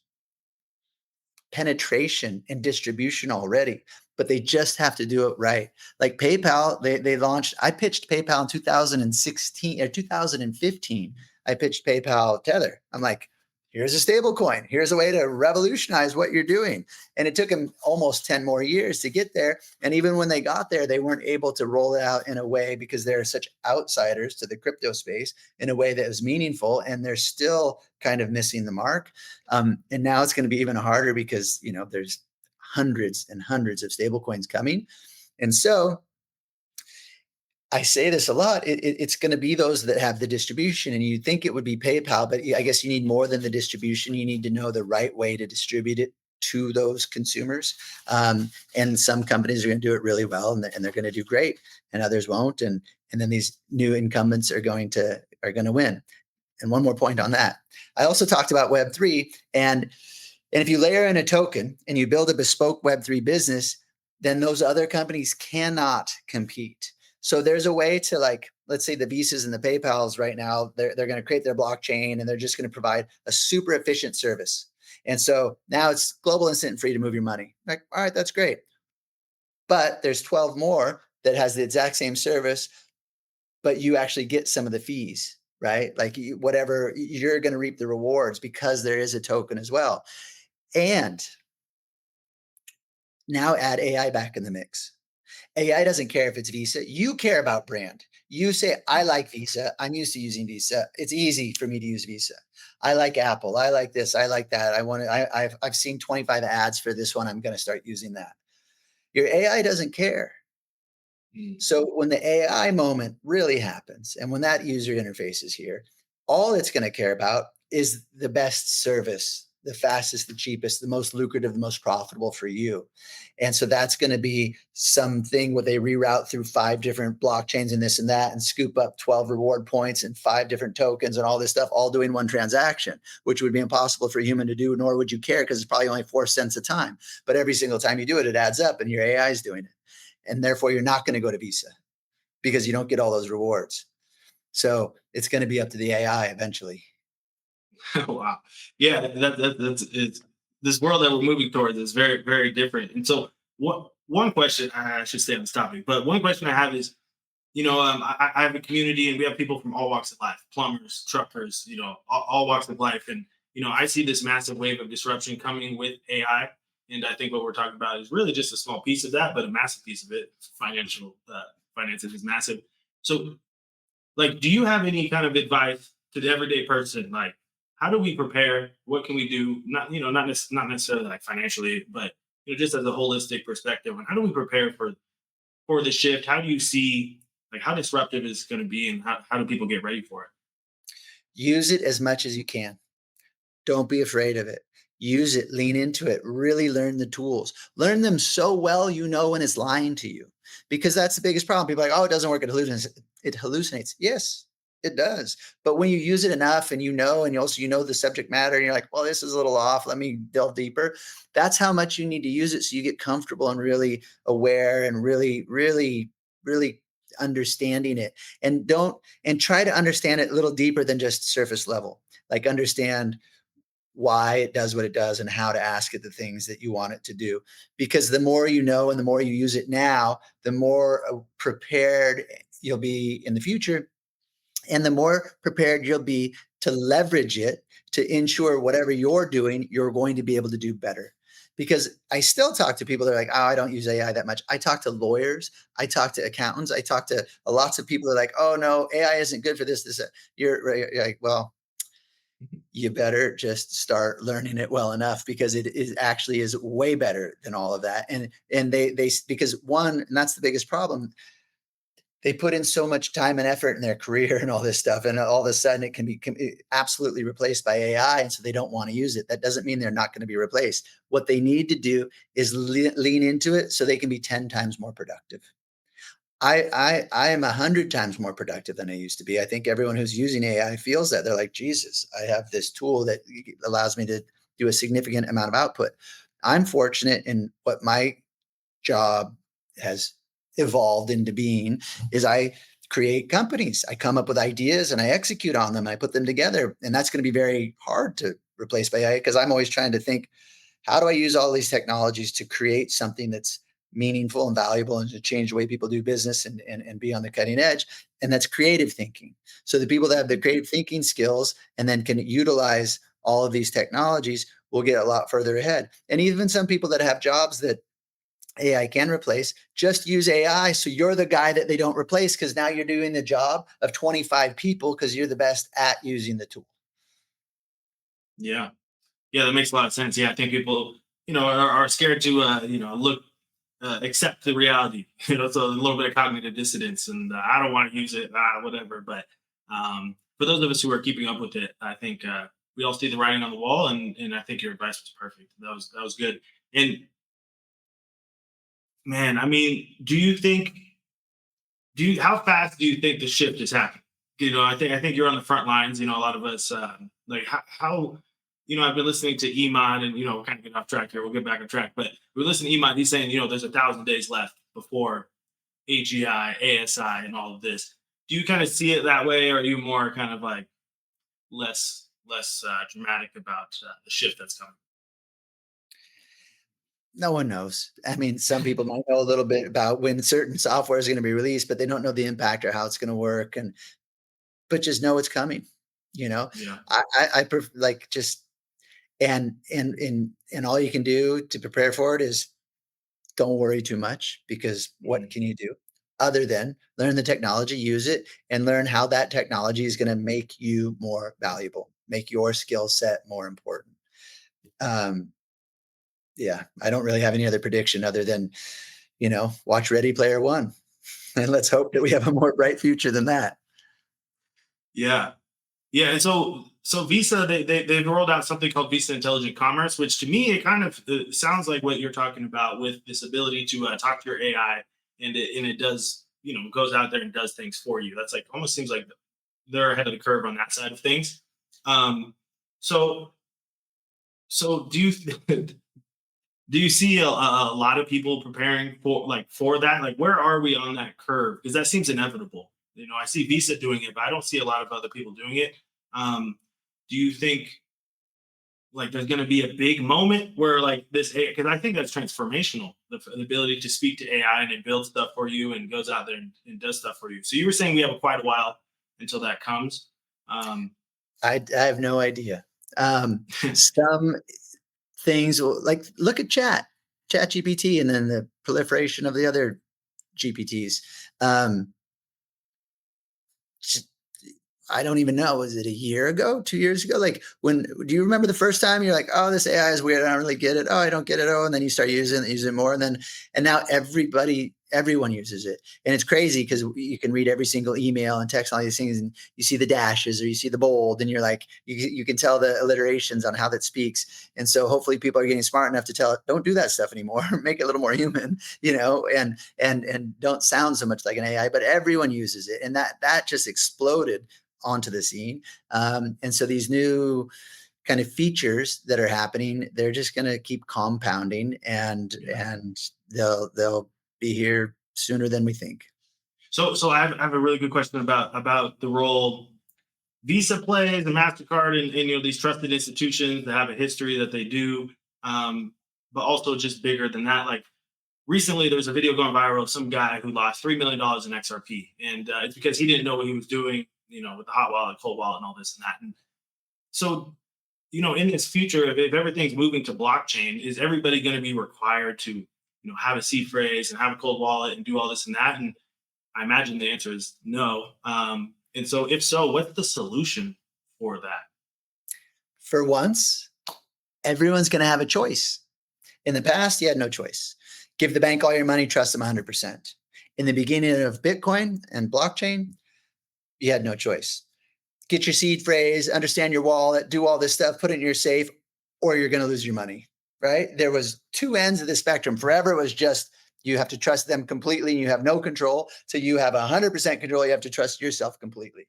penetration and distribution already, but they just have to do it right. Like PayPal, they launched, I pitched PayPal in 2016 or 2015. I pitched PayPal Tether. I'm like, here's a stable coin. Here's a way to revolutionize what you're doing. And it took them almost 10 more years to get there. And even when they got there, they weren't able to roll it out in a way, because they're such outsiders to the crypto space, in a way that was meaningful. And they're still kind of missing the mark. And now it's going to be even harder because, there's hundreds and hundreds of stable coins coming. And so I say this a lot. It's going to be those that have the distribution, and you think it would be PayPal, but I guess you need more than the distribution. You need to know the right way to distribute it to those consumers. And some companies are going to do it really well, and they're going to do great, and others won't. And then these new incumbents are going to win. And one more point on that. I also talked about Web3, and if you layer in a token and you build a bespoke Web3 business, then those other companies cannot compete. So there's a way to, like, let's say the Visas and the PayPals right now, they're going to create their blockchain, and they're just going to provide a super efficient service. And so now it's global, instant, and free to move your money. Like, all right, that's great. But there's 12 more that has the exact same service, but you actually get some of the fees, right? Like whatever, you're going to reap the rewards because there is a token as well. And now add AI back in the mix. AI doesn't care if it's Visa. You care about brand. You say, I like Visa. I'm used to using Visa. It's easy for me to use Visa. I like Apple. I like this. I like that. I want to, I've seen 25 ads for this one. I'm going to start using that. Your AI doesn't care. Mm. So when the AI moment really happens, and when that user interface is here, all it's going to care about is the best service, the fastest, the cheapest, the most lucrative, the most profitable for you. And so that's going to be something where they reroute through 5 different blockchains and this and that and scoop up 12 reward points and 5 different tokens and all this stuff, all doing one transaction, which would be impossible for a human to do, nor would you care because it's probably only 4 cents a time. But every single time you do it, it adds up and your AI is doing it. And therefore, you're not going to go to Visa because you don't get all those rewards. So it's going to be up to the AI eventually. Wow. Yeah, that's it's this world that we're moving towards is very, very different. And so what one question I should stay on this topic, but one question I have is, I have a community and we have people from all walks of life, plumbers, truckers, all walks of life. And, I see this massive wave of disruption coming with AI. And I think what we're talking about is really just a small piece of that, but a massive piece of it. Finances is massive. So, like, do you have any kind of advice to the everyday person? Like, how do we prepare? What can we do? Not necessarily like financially, but just as a holistic perspective. And how do we prepare for the shift? How do you see like how disruptive is going to be, and how do people get ready for it? Use it as much as you can. Don't be afraid of it. Use it, lean into it, really learn the tools. Learn them so well you know when it's lying to you. Because that's the biggest problem. People are like, oh, it doesn't work, it hallucinates. Yes, it does. But when you use it enough and and you also the subject matter, and you're like, well, this is a little off. Let me delve deeper. That's how much you need to use it so you get comfortable and really aware and really, really, really understanding it. And try to understand it a little deeper than just surface level. Like understand why it does what it does and how to ask it the things that you want it to do. Because the more you know and the more you use it now, the more prepared you'll be in the future. And the more prepared you'll be to leverage it to ensure whatever you're doing, you're going to be able to do better. Because I still talk to people that are like, oh, I don't use AI that much. I talk to lawyers, I talk to accountants, I talk to lots of people that are like, oh, no, AI isn't good for this, this, that. You're like, well, you better just start learning it well enough because it is actually is way better than all of that. And they because one, and that's the biggest problem, they put in so much time and effort in their career and all this stuff, and all of a sudden it can be absolutely replaced by AI, and so they don't want to use it. That doesn't mean they're not going to be replaced. What they need to do is lean into it so they can be 10 times more productive. I am 100 times more productive than I used to be. I think everyone who's using AI feels that. They're like, Jesus, I have this tool that allows me to do a significant amount of output. I'm fortunate in what my job has evolved into being is I create companies. I come up with ideas and I execute on them. I put them together. And that's going to be very hard to replace by AI because I'm always trying to think, how do I use all these technologies to create something that's meaningful and valuable and to change the way people do business and be on the cutting edge? And that's creative thinking. So the people that have the creative thinking skills and then can utilize all of these technologies will get a lot further ahead. And even some people that have jobs that AI can replace, just use AI. So you're the guy that they don't replace because now you're doing the job of 25 people because you're the best at using the tool. Yeah. Yeah, that makes a lot of sense. Yeah, I think people, are scared to, look, accept the reality. So a little bit of cognitive dissonance, and I don't want to use it, whatever. But for those of us who are keeping up with it, I think we all see the writing on the wall, and I think your advice was perfect. That was good. And man, I mean, how fast do you think the shift is happening? I think you're on the front lines. A lot of us like how I've been listening to Emon, and kind of get off track here. We'll get back on track, but we're listening to Emon. He's saying there's 1,000 days left before AGI, ASI, and all of this. Do you kind of see it that way, or are you more kind of like less dramatic about the shift that's coming? No one knows. I mean, some people might know a little bit about when certain software is going to be released, but they don't know the impact or how it's going to work. And but just know it's coming. You know, Yeah. like just and all you can do to prepare for it is don't worry too much, because what Mhm. can you do other than learn the technology, use it, and learn how that technology is going to make you more valuable, make your skill set more important. Um, yeah, I don't really have any other prediction other than, watch Ready Player One, and let's hope that we have a more bright future than that. Yeah. Yeah, and so Visa they've rolled out something called Visa Intelligent Commerce, which to me it kind of sounds like what you're talking about with this ability to talk to your AI, and it does, goes out there and does things for you. That's like almost seems like they're ahead of the curve on that side of things. Um, so so do you see a lot of people preparing for that? Like, where are we on that curve? Because that seems inevitable. I see Visa doing it, but I don't see a lot of other people doing it. Um, do you think like there's going to be a big moment where like this? Because I think that's transformational. The ability to speak to AI and it builds stuff for you and goes out there and does stuff for you. So you were saying we have quite a while until that comes. Um, I have no idea. Some things like look at Chat GPT, and then the proliferation of the other GPTs. Um, I don't even know. Was it a year ago, 2 years ago? Like, do you remember the first time you're like, oh, this AI is weird. I don't really get it. Oh, I don't get it. Oh, and then you start using it more. And now everyone uses it. And it's crazy because you can read every single email and text and all these things, and you see the dashes or you see the bold, and you're like, you can tell the alliterations on how that speaks. And so hopefully people are getting smart enough to tell it, don't do that stuff anymore. Make it a little more human, and don't sound so much like an AI, but everyone uses it. And that just exploded onto the scene. And so these new kind of features that are happening, they're just going to keep compounding, and yeah. they'll be here sooner than we think. So I have a really good question about the role Visa plays and Mastercard and these trusted institutions that have a history that they do, um, but also just bigger than that. Like recently, there's a video going viral of some guy who lost $3 million in XRP, and it's because he didn't know what he was doing, with the hot wallet, cold wallet, and all this and that. And so, in this future, if everything's moving to blockchain, is everybody going to be required to, have a seed phrase and have a cold wallet and do all this and that? And I imagine the answer is no. And so, if so, what's the solution for that? For once, everyone's going to have a choice. In the past, you had no choice. Give the bank all your money, trust them 100%. In the beginning of Bitcoin and blockchain, you had no choice. Get your seed phrase, understand your wallet, do all this stuff, put it in your safe, or you're going to lose your money, right? There was two ends of the spectrum. Forever it was just you have to trust them completely and you have no control. So you have 100% control. You have to trust yourself completely.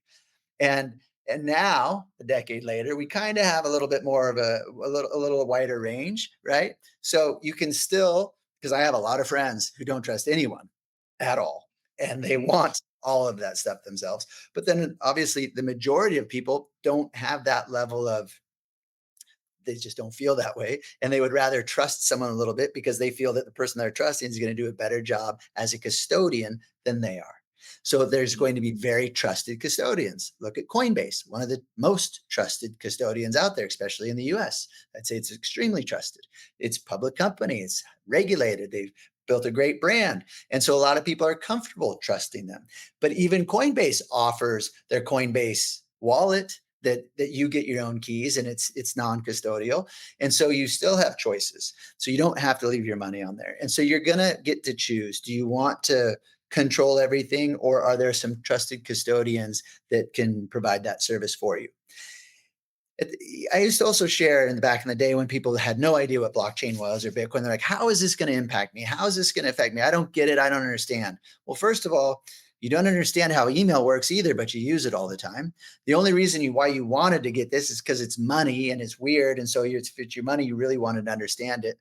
And and now, a decade later, we kind of have a little bit more of a little wider range, right? So you can still, because I have a lot of friends who don't trust anyone at all, and they want all of that stuff themselves. But then obviously the majority of people don't have that level of, they just don't feel that way, and they would rather trust someone a little bit because they feel that the person they're trusting is going to do a better job as a custodian than they are. So there's going to be very trusted custodians. Look at Coinbase, one of the most trusted custodians out there, especially in the US. I'd say it's extremely trusted. It's a public company, it's regulated, they've built a great brand, and so a lot of people are comfortable trusting them. But even Coinbase offers their Coinbase wallet that you get your own keys, and it's non-custodial, and so you still have choices, so you don't have to leave your money on there. And so you're gonna get to choose, do you want to control everything, or are there some trusted custodians that can provide that service for you? I used to also share in the back in the day when people had no idea what blockchain was or Bitcoin. They're like, how is this going to impact me? How is this going to affect me? I don't get it. I don't understand. Well, first of all, you don't understand how email works either, but you use it all the time. The only reason why you wanted to get this is because it's money and it's weird. And so if it's your money, you really wanted to understand it.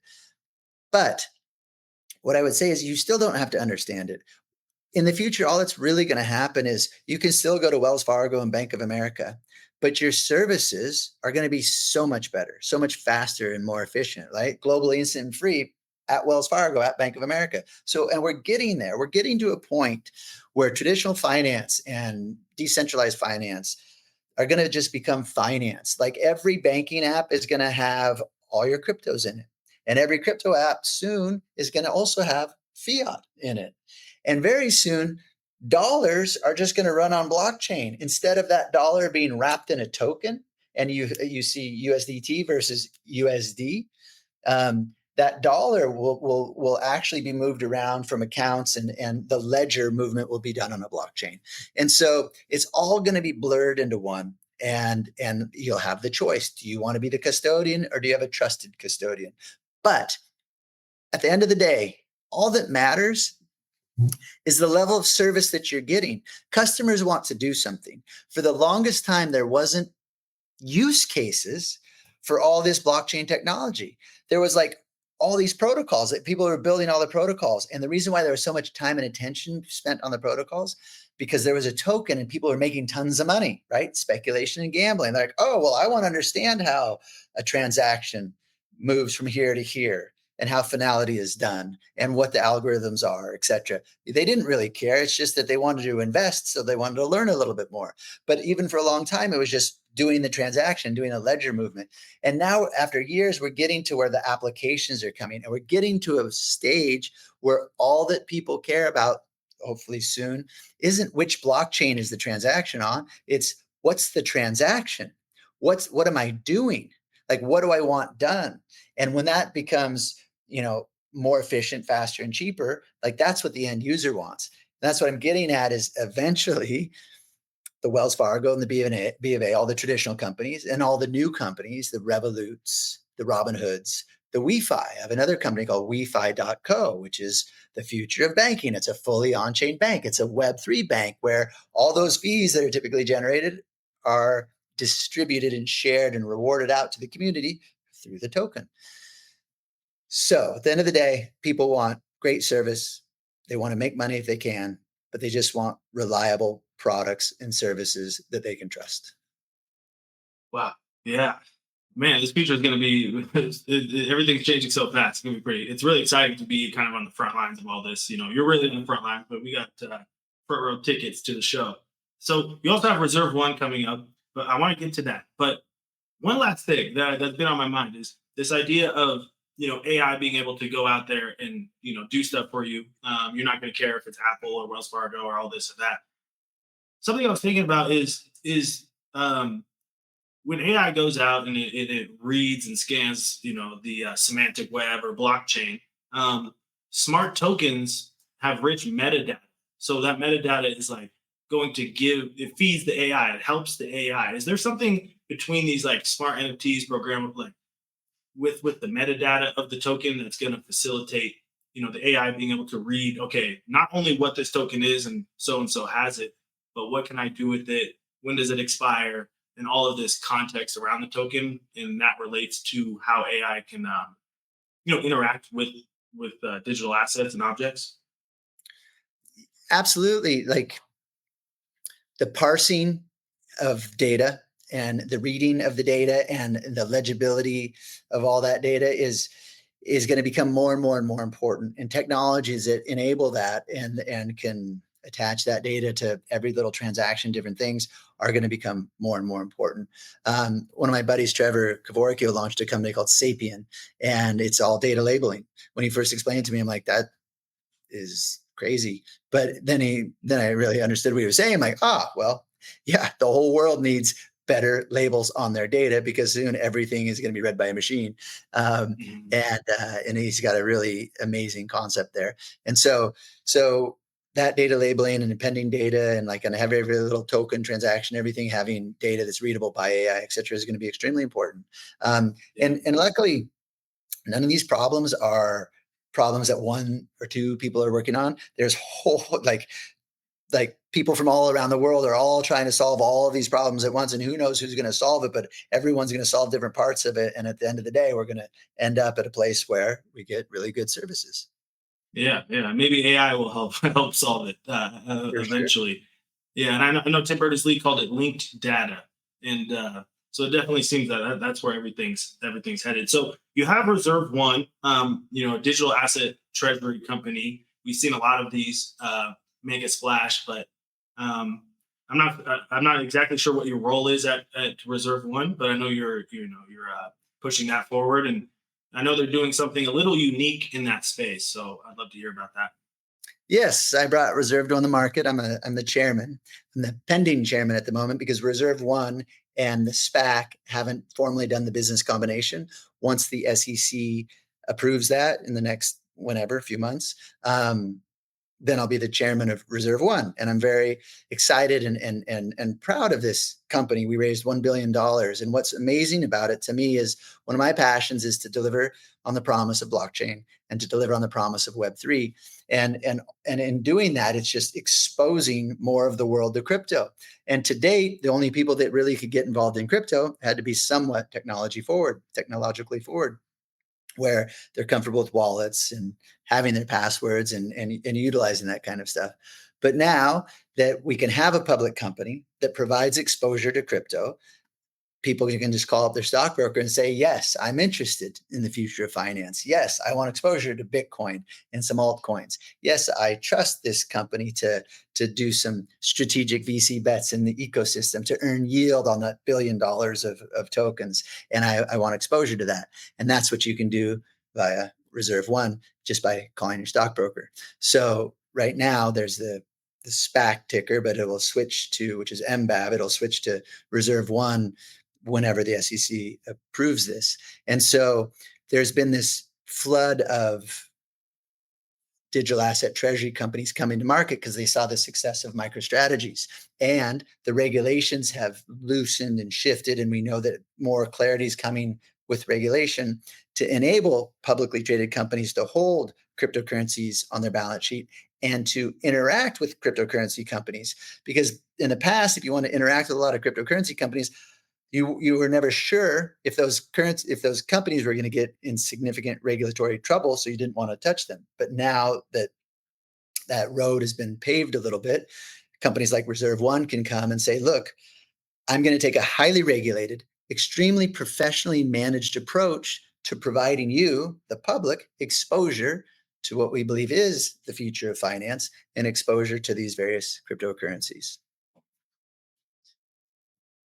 But what I would say is you still don't have to understand it. In the future, all that's really going to happen is you can still go to Wells Fargo and Bank of America, but your services are going to be so much better, so much faster and more efficient, right? Globally instant and free at Wells Fargo, at Bank of America. So, and we're getting there. We're getting to a point where traditional finance and decentralized finance are going to just become finance. Like every banking app is going to have all your cryptos in it. And every crypto app soon is going to also have fiat in it. And very soon, dollars are just going to run on blockchain instead of that dollar being wrapped in a token. And you see USDT versus USD. That dollar will actually be moved around from accounts, and the ledger movement will be done on a blockchain. And so it's all going to be blurred into one. And you'll have the choice. Do you want to be the custodian, or do you have a trusted custodian? But at the end of the day, all that matters is the level of service that you're getting. Customers want to do something. For the longest time, there wasn't use cases for all this blockchain technology. There was like all these protocols that people were building, all the protocols. And the reason why there was so much time and attention spent on the protocols, because there was a token and people were making tons of money, right? Speculation and gambling. They're like, oh, well, I want to understand how a transaction moves from here to here, and how finality is done, and what the algorithms are, et cetera. They didn't really care. It's just that they wanted to invest, so they wanted to learn a little bit more. But even for a long time, it was just doing the transaction, doing a ledger movement. And now, after years, we're getting to where the applications are coming, and we're getting to a stage where all that people care about, hopefully soon, isn't which blockchain is the transaction on. It's what's the transaction? What am I doing? Like, what do I want done? And when that becomes, more efficient, faster, and cheaper, like that's what the end user wants. That's what I'm getting at, is eventually the Wells Fargo and the B of A, all the traditional companies, and all the new companies, the Revoluts, the Robinhoods, the WeFi. I have another company called WeFi.co, which is the future of banking. It's a fully on-chain bank. It's a Web3 bank where all those fees that are typically generated are distributed and shared and rewarded out to the community through the token. So at the end of the day, people want great service. They want to make money if they can, but they just want reliable products and services that they can trust. Wow. Yeah. Man, this future is going to be, everything's changing so fast. It's going to be great. It's really exciting to be kind of on the front lines of all this. You're really on the front line, but we got front row tickets to the show. So you also have Reserve One coming up, but I want to get to that. But one last thing that's been on my mind is this idea of, AI being able to go out there and, do stuff for you. You're not going to care if it's Apple or Wells Fargo or all this or that. Something I was thinking about is when AI goes out and it reads and scans, the semantic web or blockchain. Smart tokens have rich metadata, so that metadata is like going to it feeds the AI, it helps the AI. Is there something between these like smart NFTs programmable, like with the metadata of the token, that's going to facilitate, the AI being able to read, okay, not only what this token is and so has it, but what can I do with it? When does it expire? And all of this context around the token, and that relates to how AI can, interact with digital assets and objects. Absolutely. Like the parsing of data and the reading of the data and the legibility of all that data is going to become more and more and more important. And technologies that enable that and can attach that data to every little transaction, different things, are going to become more and more important. One of my buddies, Trevor Kavorkio, launched a company called Sapien, and it's all data labeling. When he first explained it to me, I'm like, that is crazy. But then I really understood what he was saying. I'm like, well, yeah, the whole world needs better labels on their data, because soon everything is going to be read by a machine. And he's got a really amazing concept there. And so that data labeling and appending data, and like, and have every little token transaction, everything having data that's readable by AI, et cetera, is going to be extremely important. And luckily, none of these problems are problems that one or two people are working on. There's whole like people from all around the world are all trying to solve all of these problems at once, and who knows who's going to solve it, but everyone's going to solve different parts of it. And at the end of the day, we're going to end up at a place where we get really good services. Yeah. Maybe AI will help solve it eventually. Sure. Yeah, and I know Tim Berners-Lee called it linked data, and so it definitely seems that that's where everything's headed. So you have Reserve One, a digital asset treasury company. We've seen a lot of these make a splash, but I'm not exactly sure what your role is at Reserve One, but I know you're pushing that forward. And I know they're doing something a little unique in that space. So I'd love to hear about that. Yes, I brought Reserved on the market. I'm the chairman. I'm the pending chairman at the moment because Reserve One and the SPAC haven't formally done the business combination. Once the SEC approves that in the next whenever, few months, then I'll be the chairman of Reserve One. And I'm very excited and proud of this company. We raised $1 billion. And what's amazing about it to me is one of my passions is to deliver on the promise of blockchain and to deliver on the promise of Web3. And in doing that, it's just exposing more of the world to crypto. And to date, the only people that really could get involved in crypto had to be somewhat technologically forward, where they're comfortable with wallets and having their passwords and utilizing that kind of stuff. But now that we can have a public company that provides exposure to crypto, people can just call up their stockbroker and say, yes, I'm interested in the future of finance. Yes, I want exposure to Bitcoin and some altcoins. Yes, I trust this company to do some strategic VC bets in the ecosystem to earn yield on that $1 billion of tokens. And I want exposure to that. And that's what you can do via Reserve One just by calling your stockbroker. So right now there's the SPAC ticker, but it will switch to, which is MBAB, it'll switch to Reserve One whenever the SEC approves this. And so there's been this flood of digital asset treasury companies coming to market because they saw the success of MicroStrategies. And the regulations have loosened and shifted. And we know that more clarity is coming with regulation to enable publicly traded companies to hold cryptocurrencies on their balance sheet and to interact with cryptocurrency companies. Because in the past, if you want to interact with a lot of cryptocurrency companies, you were never sure if those companies were going to get in significant regulatory trouble, so you didn't want to touch them. But now that that road has been paved a little bit, companies like Reserve One can come and say, look, I'm going to take a highly regulated, extremely professionally managed approach to providing you, the public, exposure to what we believe is the future of finance and exposure to these various cryptocurrencies.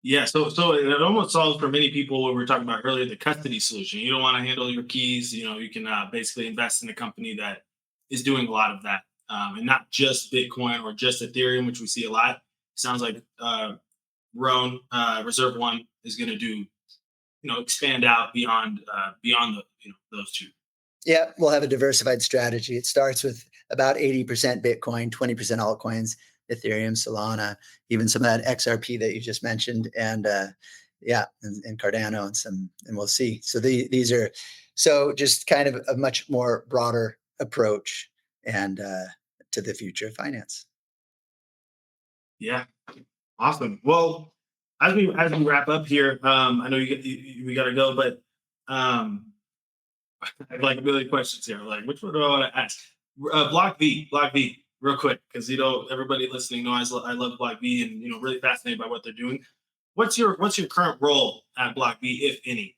Yeah, so it almost solves for many people what we were talking about earlier, the custody solution. You don't want to handle your keys. You know, you can basically invest in a company that is doing a lot of that, and not just Bitcoin or just Ethereum, which we see a lot. Sounds like Reserve One is going to do, expand out beyond the those two. Yeah, we'll have a diversified strategy. It starts with about 80% Bitcoin, 20% altcoins, Ethereum, Solana, even some of that XRP that you just mentioned, and yeah, and Cardano and some, and we'll see. So these are so just kind of a much more broader approach and to the future of finance. Yeah, awesome. Well, as we wrap up here, I know we got to go, but um, I have like a million questions here. Like, which one do I want to ask? Block V, real quick, because everybody listening knows I love Block V, and really fascinated by what they're doing. What's your current role at Block V, if any?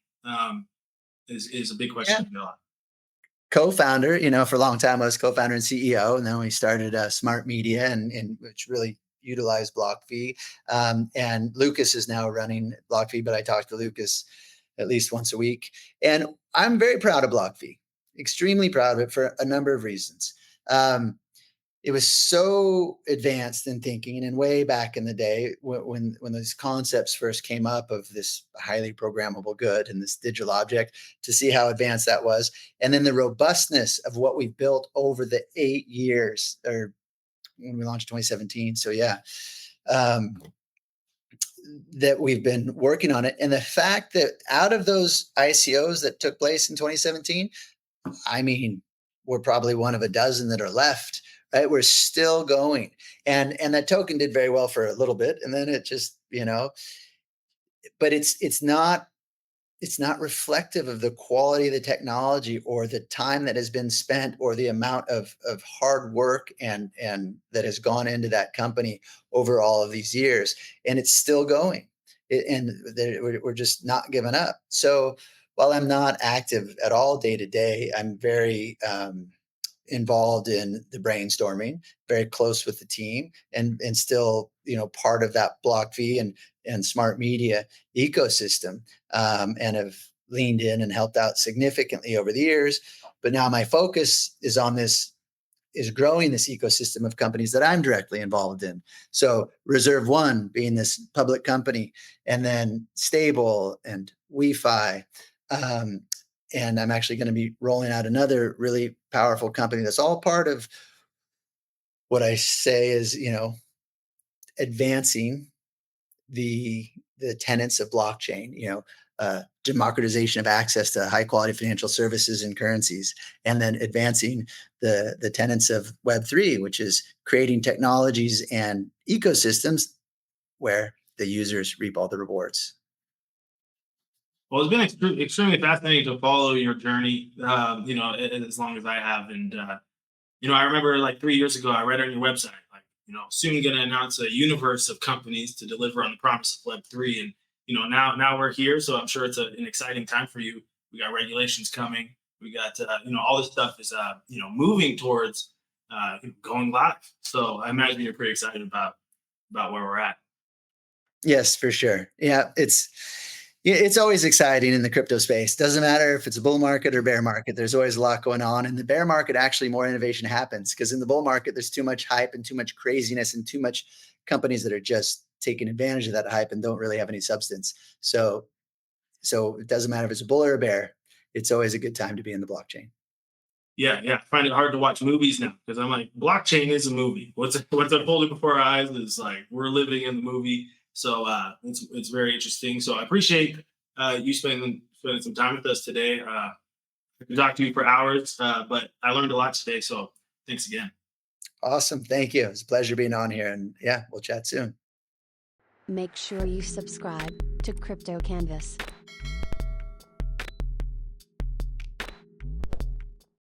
Is a big Yeah, question to go on. co-founder. For a long time I was co-founder and CEO, and then we started Smart Media, and which really utilized Block V. And Lucas is now running Block V, but I talk to Lucas at least once a week. And I'm very proud of Block V, extremely proud of it for a number of reasons. It was so advanced in thinking, and way back in the day when those concepts first came up of this highly programmable good and this digital object, to see how advanced that was, and then the robustness of what we've built over the 8 years, or when we launched 2017. So yeah, um, that we've been working on it, and the fact that out of those ICOs that took place in 2017, I mean, we're probably one of a dozen that are left, right? We're still going. And that token did very well for a little bit. And then it just, but it's not reflective of the quality of the technology or the time that has been spent or the amount of hard work and that has gone into that company over all of these years. And it's still going. And we're just not giving up. So while I'm not active at all day to day, I'm very involved in the brainstorming, very close with the team, and still part of that Block V and Smart Media ecosystem, and have leaned in and helped out significantly over the years. But now my focus is on this, is growing this ecosystem of companies that I'm directly involved in. So Reserve One being this public company, and then Stable and WeFi. Um, and I'm actually going to be rolling out another really powerful company that's all part of what I say is, advancing the tenets of blockchain, democratization of access to high quality financial services and currencies, and then advancing the tenets of Web3, which is creating technologies and ecosystems where the users reap all the rewards. Well, it's been extremely fascinating to follow your journey, as long as I have. And, I remember like 3 years ago, I read on your website, like, soon going to announce a universe of companies to deliver on the promise of Web3. And, now we're here. So I'm sure it's an exciting time for you. We got regulations coming. We got, all this stuff is, moving towards going live. So I imagine you're pretty excited about where we're at. Yes, for sure. Yeah, it's always exciting in the crypto space. Doesn't matter if it's a bull market or bear market. There's always a lot going on. In the bear market, actually, more innovation happens because in the bull market, there's too much hype and too much craziness and too much companies that are just taking advantage of that hype and don't really have any substance. So it doesn't matter if it's a bull or a bear. It's always a good time to be in the blockchain. Yeah, yeah. I find it hard to watch movies now because I'm like, blockchain is a movie. What's unfolding before our eyes is like we're living in the movie. So it's very interesting. So I appreciate you spending some time with us today. I could talk to you for hours, but I learned a lot today. So thanks again. Awesome. Thank you. It's a pleasure being on here. And yeah, we'll chat soon. Make sure you subscribe to Crypto Canvas.